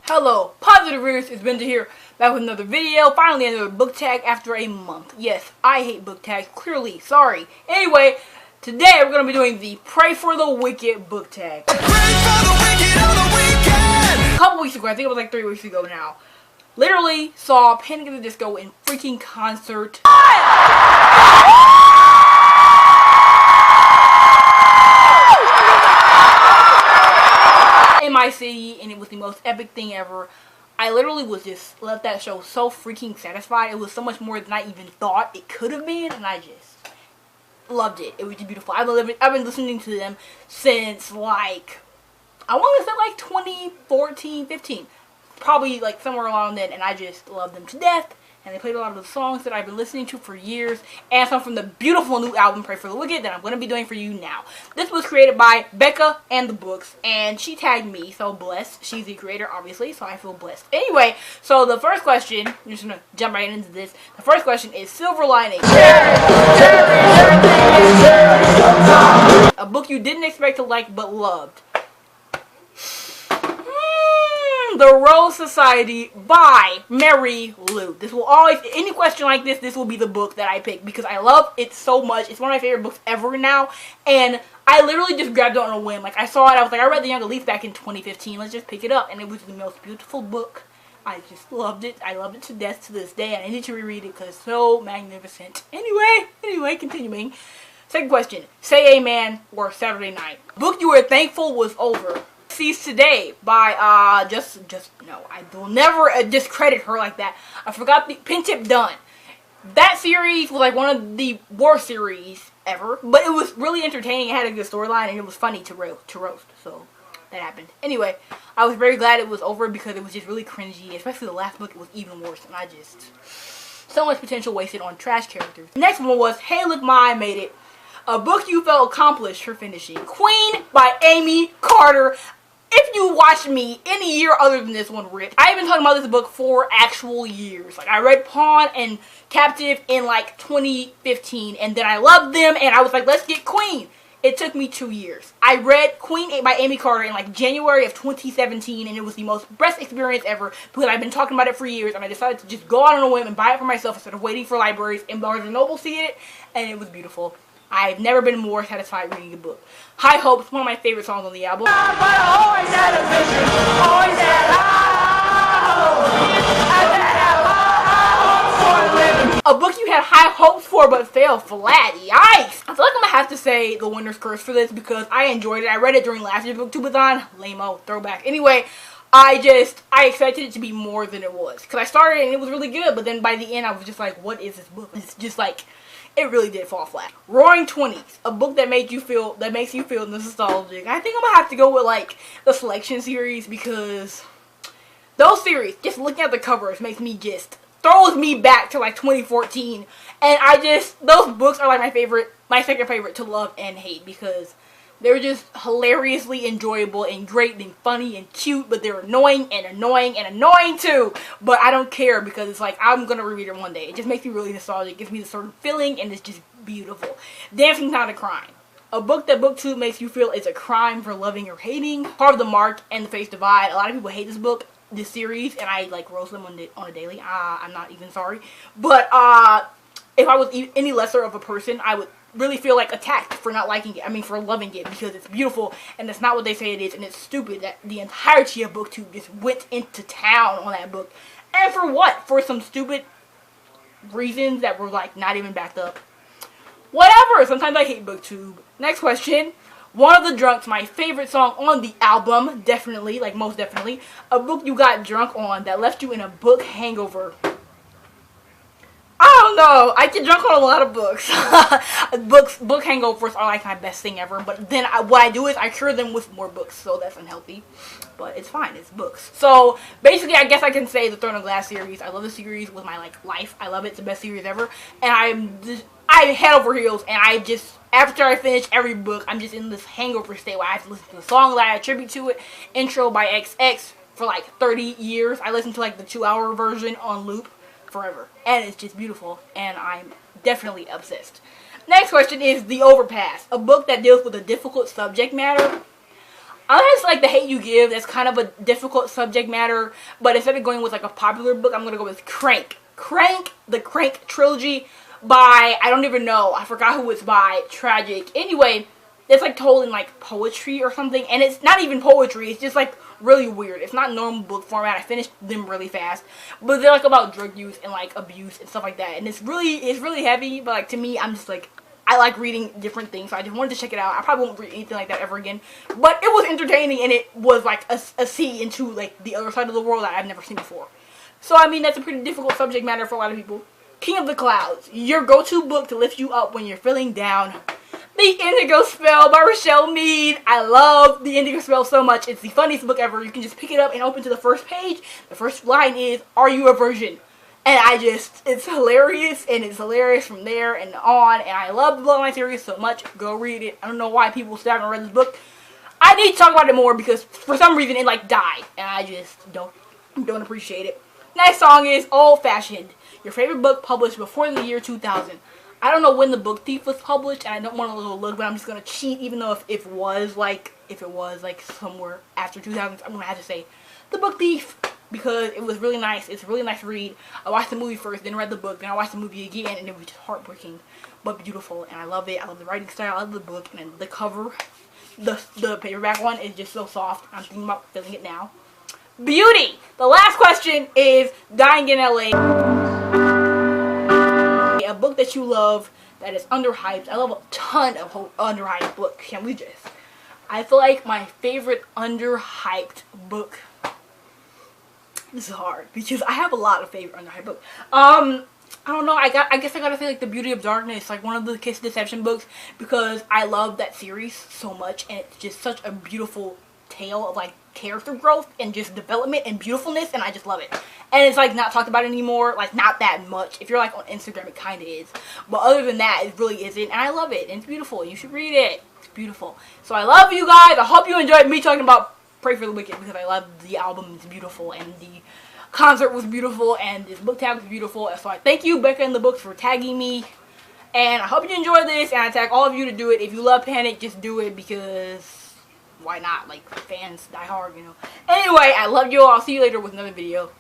Hello, Positive Readers, it's Benja here, back with another video, finally another book tag after a month. Yes, I hate book tags, clearly, sorry. Anyway, today we're going to be doing the Pray for the Wicked book tag. Pray for the wicked on the weekend! A couple weeks ago, I think it was like 3 weeks ago now, literally saw Panic! At the Disco in freaking concert. In my city, and it was the most epic thing ever. I literally was just left that show so freaking satisfied. It was so much more than I even thought it could have been, and I just loved it. It was just beautiful. I've been listening to them since like, I want to say like 2014, 15, probably like somewhere along then, and I just love them to death. And they played a lot of the songs that I've been listening to for years, and some from the beautiful new album, Pray for the Wicked, that I'm going to be doing for you now. This was created by Becca and the Books, and she tagged me, so blessed. She's the creator, obviously, so I feel blessed. Anyway, so the first question, I'm just going to jump right into this. The first question is Silver Lining. A book you didn't expect to like, but loved. The Rose Society by Mary Lou. This will always, any question like this will be the book that I pick because I love it so much. It's one of my favorite books ever now, and I literally just grabbed it on a whim. Like, I saw it, I was like, I read The Young Elite back in 2015, let's just pick it up, and it was the most beautiful book. I just loved it. I love it to death to this day, and I need to reread it because it's so magnificent. Anyway, continuing. Second question, Say Amen or Saturday Night. Book you were thankful was over. Cease Today by no, I will never discredit her like that. I forgot the Pin Tip Done. That series was like one of the worst series ever, but it was really entertaining. It had a good storyline and it was funny to roast. So that happened. Anyway, I was very glad it was over because it was just really cringy, especially the last book. It was even worse, and I just so much potential wasted on trash characters. The next one was Hey Look Ma, I Made It. A book you felt accomplished for finishing. Queen by Amy Carter. If you watch me any year other than this one, Rich, I've been talking about this book for actual years. Like, I read Pawn and Captive in like 2015, and then I loved them, and I was like, let's get Queen. It took me 2 years. I read Queen by Amy Carter in like January of 2017, and it was the most best experience ever because I've been talking about it for years, and I decided to just go out on a whim and buy it for myself instead of waiting for libraries and Barnes & Noble see it, and it was beautiful. I've never been more satisfied reading a book. High Hopes, one of my favorite songs on the album. A book you had high hopes for but failed flat. Yikes! I feel like I'm gonna have to say The Winner's Curse for this because I enjoyed it. I read it during last year's BookTubeathon. Lame-o, throwback. Anyway, I expected it to be more than it was. Because I started and it was really good, but then by the end I was just like, what is this book? It's just like, it really did fall flat. Roaring Twenties, a book that makes you feel nostalgic. I think I'm gonna have to go with like the Selection series because those series, just looking at the covers, makes me throws me back to like 2014, and those books are like my second favorite to love and hate because they're just hilariously enjoyable and great and funny and cute, but they're annoying too. But I don't care because it's like, I'm gonna reread it one day. It just makes me really nostalgic. It gives me the sort of feeling, and it's just beautiful. Dancing's Not a Crime. A book that BookTube makes you feel is a crime for loving or hating. Part of the Mark and the Face Divide. A lot of people hate this series, and I like roast them on a daily. I'm not even sorry. But if I was any lesser of a person, I would really feel like attacked for not liking it. I mean, for loving it because it's beautiful and it's not what they say it is, and it's stupid that the entirety of BookTube just went into town on that book. And for what? For some stupid reasons that were like not even backed up. Whatever. Sometimes I hate BookTube. Next question. One of the Drunks, my favorite song on the album, definitely, like most definitely. A book you got drunk on that left you in a book hangover. I don't know. I get drunk on a lot of books. Book hangovers are like my best thing ever. But then what I do is I cure them with more books. So that's unhealthy. But it's fine. It's books. So basically, I guess I can say the Throne of Glass series. I love the series with my life. I love it. It's the best series ever. And I head over heels. And after I finish every book, I'm just in this hangover state where I have to listen to the song that I attribute to it. Intro by XX for like 30 years. I listen to like the 2-hour version on loop forever, and it's just beautiful, and I'm definitely obsessed. Next question is The Overpass, a book that deals with a difficult subject matter. Unless like The Hate U Give, that's kind of a difficult subject matter, but instead of going with like a popular book, I'm going to go with Crank. Crank, the Crank trilogy by, I don't even know, I forgot who it's by, tragic. Anyway, it's like told in like poetry or something, and it's not even poetry, it's just like really weird. It's not normal book format. I finished them really fast, but they're like about drug use and like abuse and stuff like that, and it's really heavy, but like to me, I'm just like, I like reading different things, so I just wanted to check it out. I probably won't read anything like that ever again, but it was entertaining, and it was like a see into like the other side of the world that I've never seen before. So I mean, that's a pretty difficult subject matter for a lot of people. King of the Clouds, your go-to book to lift you up when you're feeling down. The Indigo Spell by Richelle Mead. I love The Indigo Spell so much. It's the funniest book ever. You can just pick it up and open to the first page. The first line is, "Are you a virgin?" And it's hilarious, and it's hilarious from there and on, and I love the Bloodline series so much. Go read it. I don't know why people still haven't read this book. I need to talk about it more because for some reason it like died, and I just don't appreciate it. Next song is Old Fashioned, your favorite book published before the year 2000. I don't know when The Book Thief was published, and I don't want to look, but I'm just gonna cheat, even though if it was like somewhere after 2000, I'm gonna have to say The Book Thief because it was really nice. It's a really nice read. I watched the movie first, then read the book, then I watched the movie again, and it was just heartbreaking but beautiful, and I love it. I love the writing style. I love the book, and then the cover, the paperback one is just so soft. I'm thinking about filling it now. Beauty. The last question is Dying in LA. A book that you love that is underhyped. I love a ton of underhyped books. Can we just? I feel like my favorite underhyped book. This is hard because I have a lot of favorite underhyped books. I don't know. I guess I gotta say like The Beauty of Darkness, like one of the Kiss Deception books, because I love that series so much, and it's just such a beautiful tale of like character growth and just development and beautifulness, and I just love it. And it's like not talked about anymore, like not that much. If you're like on Instagram, it kind of is, but other than that, it really isn't. And I love it, and it's beautiful. You should read it. It's beautiful. So I love you guys. I hope you enjoyed me talking about Pray for the Wicked because I love the album. It's beautiful, and the concert was beautiful, and this book tag was beautiful. So I thank you, Becca and the Books, for tagging me. And I hope you enjoyed this, and I tag all of you to do it. If you love Panic, just do it because why not? Like, fans die hard, you know. Anyway, I love you all. I'll see you later with another video.